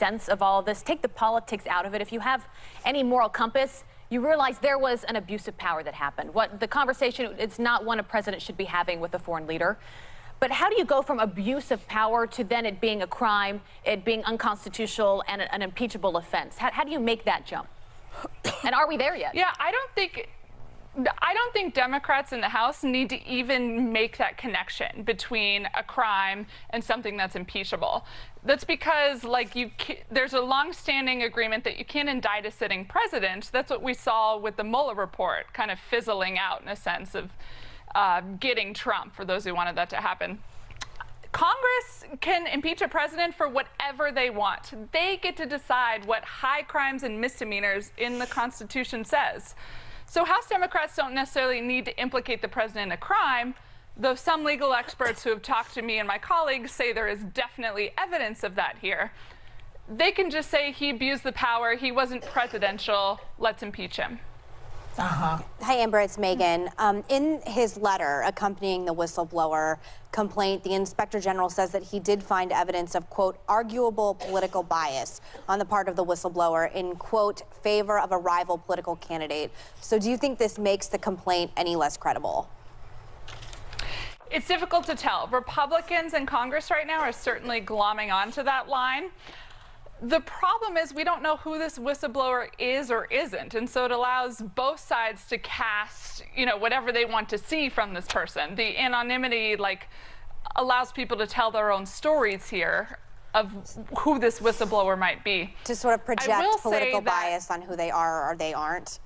sense of all of this, take the politics out of it. If you have any moral compass, you realize there was an abuse of power that happened. What the conversation, it's not one a president should be having with a foreign leader. But how do you go from abuse of power to then it being a crime, it being unconstitutional and an impeachable offense? How do you make that jump? And are we there yet? Yeah, I don't think Democrats in the House need to even make that connection between a crime and something that's impeachable. That's because, there's a long-standing agreement that you can't indict a sitting president. That's what we saw with the Mueller report, kind of fizzling out in a sense of getting Trump, for those who wanted that to happen. Congress can impeach a president for whatever they want. They get to decide what high crimes and misdemeanors in the Constitution says. So House Democrats don't necessarily need to implicate the president in a crime, though some legal experts who have talked to me and my colleagues say there is definitely evidence of that here. They can just say he abused the power, he wasn't presidential, let's impeach him. Hi, Amber, it's Megan. In his letter accompanying the whistleblower complaint, the Inspector General says that he did find evidence of, quote, arguable political bias on the part of the whistleblower in, quote, favor of a rival political candidate. So do you think this makes the complaint any less credible? It's difficult to tell. Republicans in Congress right now are certainly glomming onto that line. The problem is we don't know who this whistleblower is or isn't, and so it allows both sides to cast, whatever they want to see from this person. The anonymity, allows people to tell their own stories here of who this whistleblower might be. To sort of project political bias on who they are or they aren't?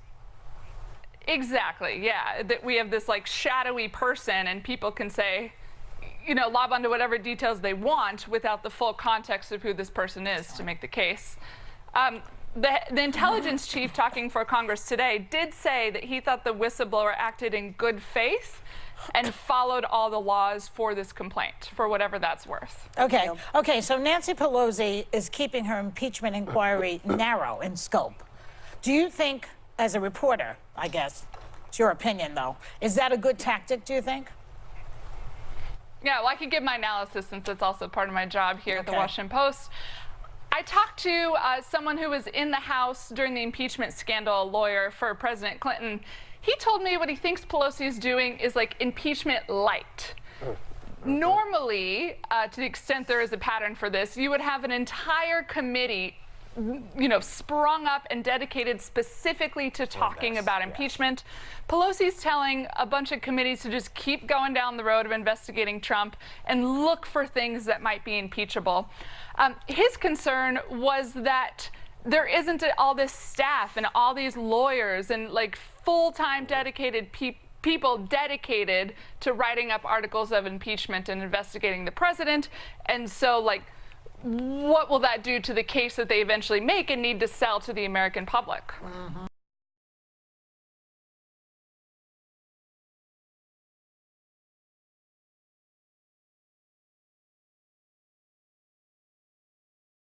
Exactly, yeah. That we have this, shadowy person, and people can say, lob onto whatever details they want without the full context of who this person is to make the case. The intelligence chief talking for Congress today did say that he thought the whistleblower acted in good faith and followed all the laws for this complaint, for whatever that's worth. Okay, so Nancy Pelosi is keeping her impeachment inquiry narrow in scope. Do you think, as a reporter, I guess, it's your opinion though, is that a good tactic, do you think? Yeah, well, I can give my analysis since it's also part of my job here at the Washington Post. I talked to someone who was in the House during the impeachment scandal, a lawyer for President Clinton. He told me what he thinks Pelosi is doing is impeachment light. Normally, to the extent there is a pattern for this, you would have an entire committee sprung up and dedicated specifically to talking about impeachment. Pelosi's telling a bunch of committees to just keep going down the road of investigating Trump and look for things that might be impeachable. His concern was that there isn't all this staff and all these lawyers and full-time dedicated people dedicated to writing up articles of impeachment and investigating the president. And so what will that do to the case that they eventually make and need to sell to the American public?